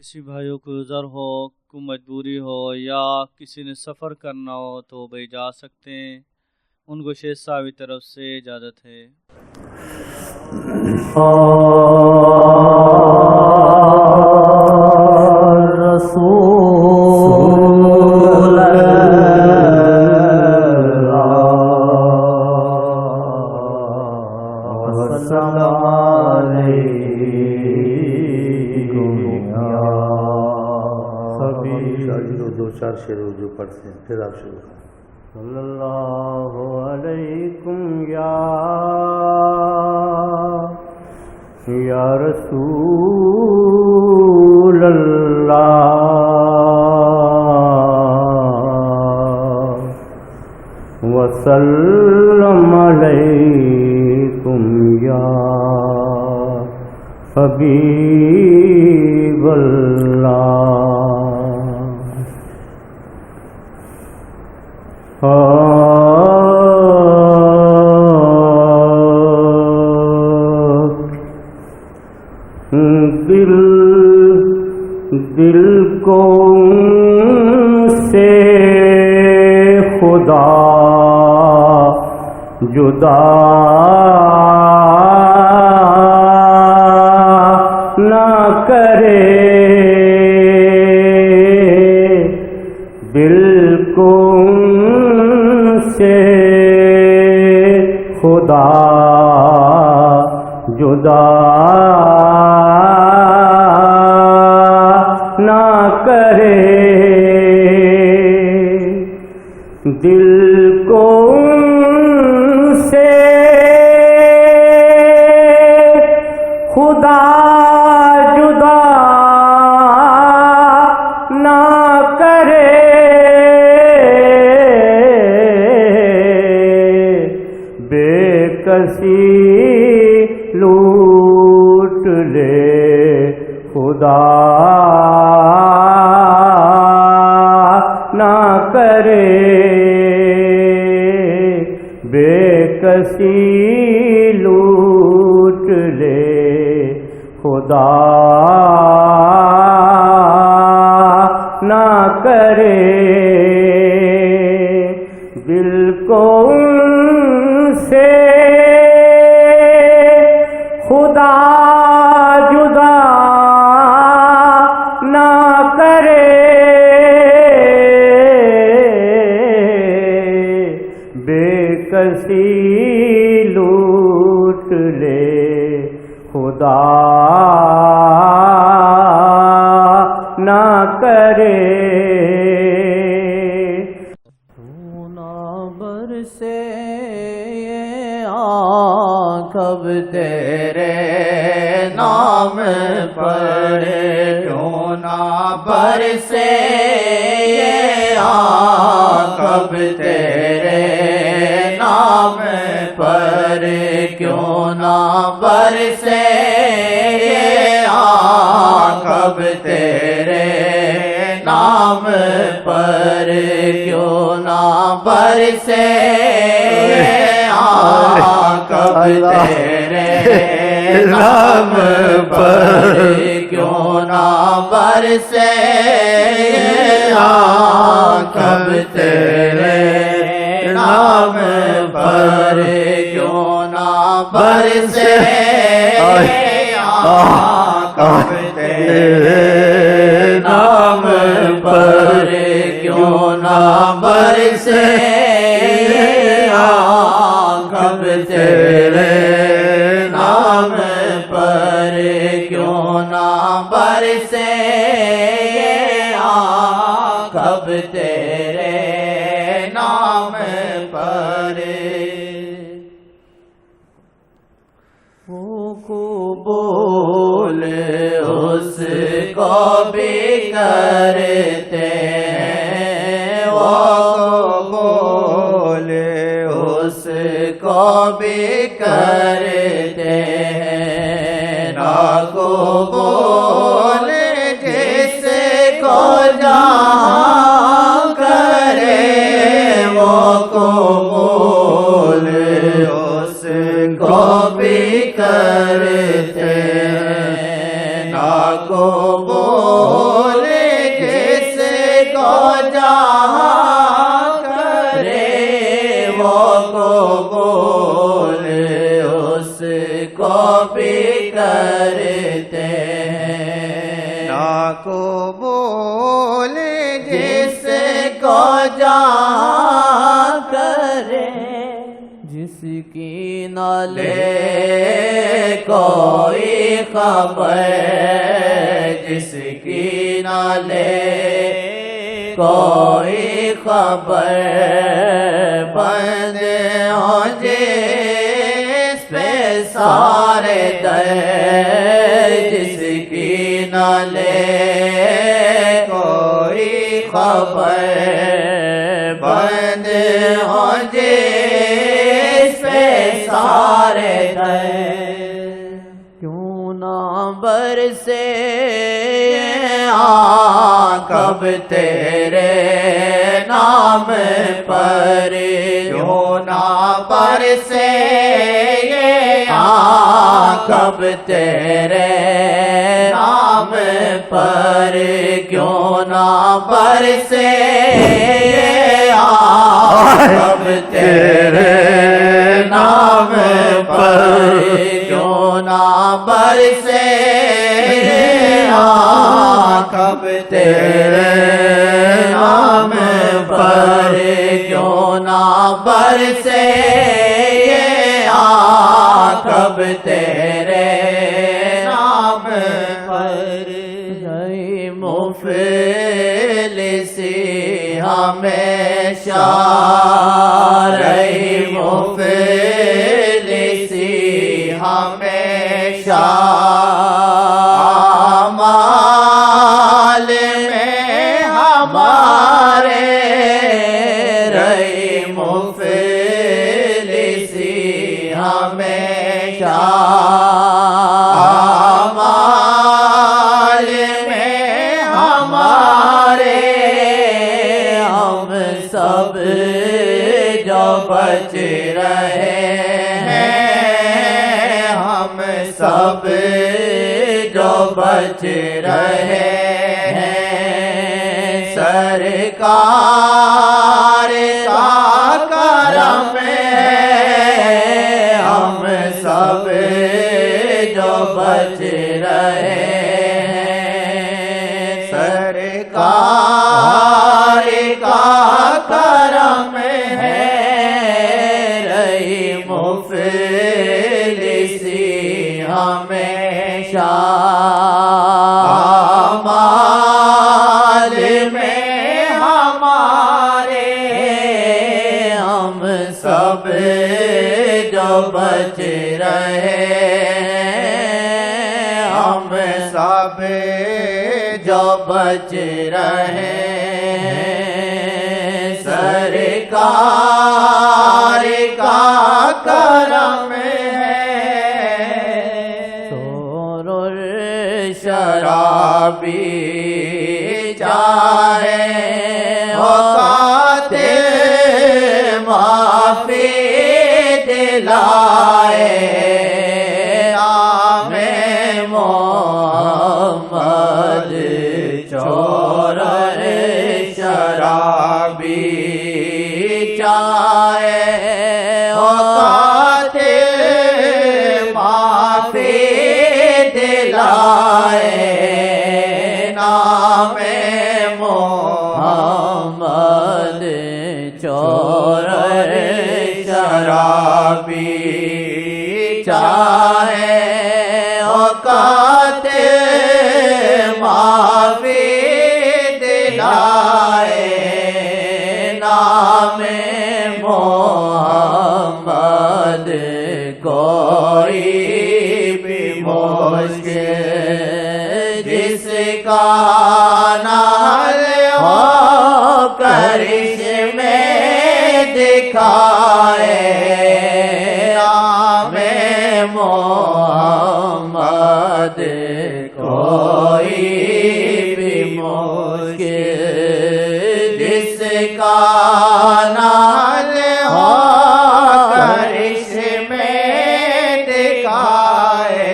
کسی بھائیوں کو عذر ہو، کوئی مجبوری ہو یا کسی نے سفر کرنا ہو تو بھائی جا سکتے ہیں، ان کو شیخ صاحب کی طرف سے اجازت ہے۔ دو چار شعر اردو پڑھتے ہیں پھر آپ شروع کریں۔ صلی اللہ علیکم یا رسول اللہ وسلم علیکم یا حبیب اللہ۔ دل کو سے خدا جدا نہ کرے، دل کو سے خدا جدا نہ کرے، دل کو سے خدا جدا نہ کرے، بے کسی لوٹ لے خدا نہ کرے، بے کسی لوٹ لے خدا نہ کرے، دل کو سے خدا جدا نہ کرے، بے کسی لوٹ لے خدا نہ کرے، سونا برسے یہ آنکھ اب تیرے نام پڑھے، کیوں نہ برسے یہ آنکھ اب تیرے نام پر، کیوں نہ برسے یہ آنکھ اب تیرے نام پر، کیوں نہ برسے یہ آنکھ اب تیرے نام پر، کیوں نہ برسے یہ آنکھ اب تیرے نام پر، کیوں نہ برسے یہ آنکھ اب تیرے نام پر، کیوں نہ برسے یہ آنکھ اب تیرے نام پر، کیوں نہ برسے یہ آنکھ اب تیرے نام پر۔ وہ قبول اس کو بھی کرتے ہیں، وہ قبول اس کو بھی کرتے ہیں، نہ قبول جس کو جہاں کرے، وہ قبول اس کو بھی کرتے ہیں، نہ قبول یا کو بول جس کو جہاں کرے، جس کی نہ لے کوئی خبر، جس کی نہ لے کوئی خبر، بند ہو جس پہ سارے در، جس کی نہ لے کوئی خبر، بند ہو جس پہ سارے در، کیوں نہ برسے کب تیرے نام پر، کیوں نہ برسے کب تیرے نام پر، کیوں نہ برسے کب تیرے نام پر، کیوں نہ برسے کب تیرے نام پر، کیوں نہ برسے کب تیرے نام پر، رہی مفلسی ہمیشہ، رہی مفلسی ہمیشہ، مال میں ہمارے رہی مفلسی ہمیشہ، مال میں ہمارے ہم سب جو بچ رہے ہیں، ہم سب جو بچ رہے ہیں، سرکار کا کرم ہے، ہم سب جو بچ رہے ہیں، سرکار کا کرم ہے، رہی مفلسی ہمیشہ، مال میں ہمارے ہم سب جو بچ رہے ہیں، ہم سب جو بچ رہے ہیں، سرکار کا کرم ہے، سور شرابی چاہے اوقات معافی دلائے، نام محمد چور شرابی چاہے اوقات معافی دلائے، نام محمد چور شرابی چاہے اوقات معافی دلائے، نام محمد کوئی بھی مشکل جس کا نال ہو کرشمے دکھائے، نام محمد کوئی بھی مشکل جس کا نال ہو کرشمے دکھائے،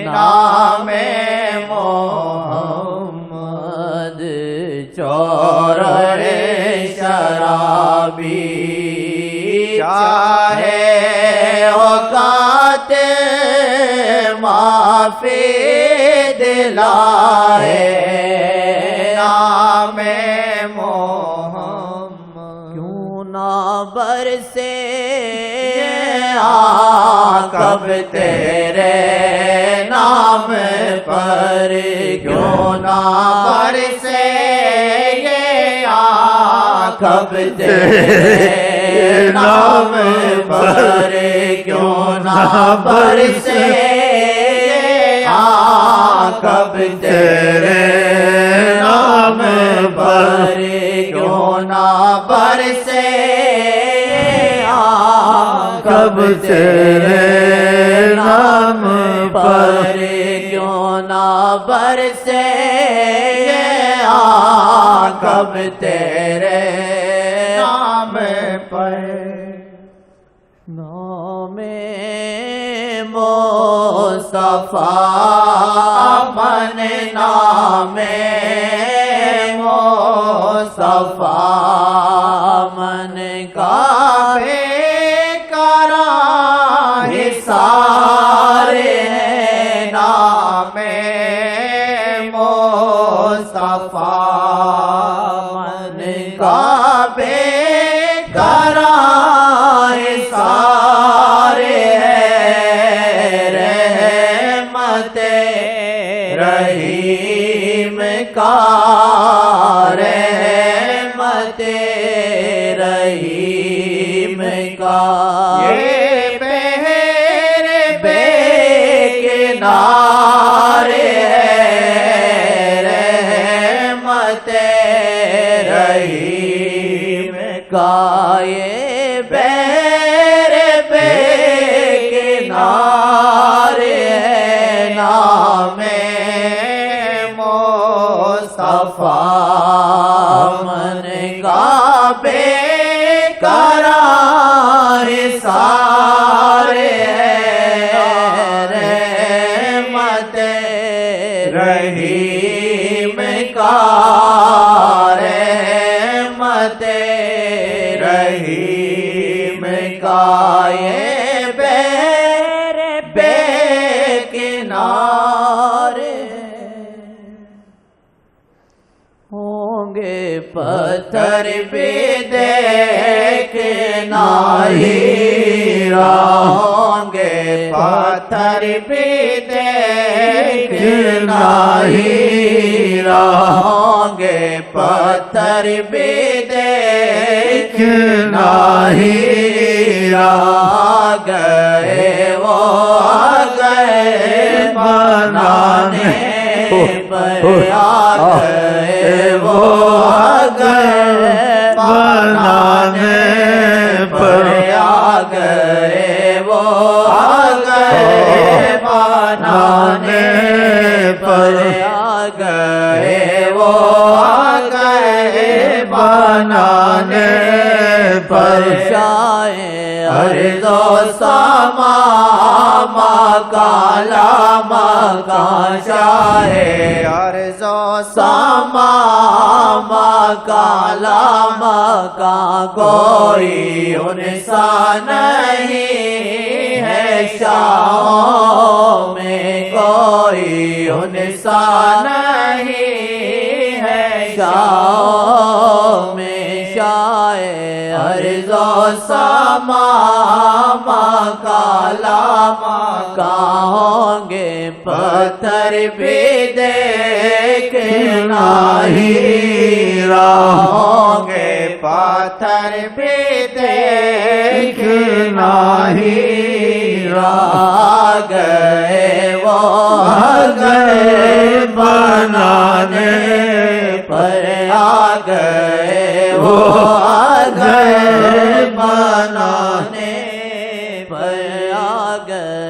نام محمد چور شرابی چاہے اوقات ذات معافی دلائے نام محمد کیوں نہ برسے کب تیرے نام پر کیوں نہ برسے کب تیرے نام پر کیوں نہ برسے کب تیرے نام پر کیوں نہ برسے کب تیرے نام پر کیوں نہ برسے کب تیرے نام پر نام مصطفیٰ من نام مصطفیٰ من کا سارے نام مصطفیٰ من کا بے قرار سارے رحمت رحیم کا رحمت رحیم کا نارے رحمت رحیم کا یہ بیر بے کنارے نام مصطفیٰ من کا بے قرار سارے رحیم کا رحمت رحیم کا یہ بیر بے کنارے ہوں گے پتھر بھی دیکھنا ہیرا ہوں گے پتھر بھی دیکھنا ہیرا ہوں گے پتھر بھی دیکھنا ہیرا گئے وہ گئے بنانے پر گئے وہ گئے بنانے پر گئے وہ گئے بنانے پر گئے وہ گئے بنانے پر شاہ ارض و سما مکالا مکان شاہ ارض و سما مکالا مکان کوئی انسان نہیں ہے شاہوں میں کوئی انسان نہیں ہے شاہوں میں شاہ ارض و سما مکالا مکان ہوں گے پتھر بھی دیکھنا ہیرا ہوں گے پتھر بھی دیکھنا ہیرا گئے وہ گئے بنانے پر گئے وہ گئے بنانے پر گئے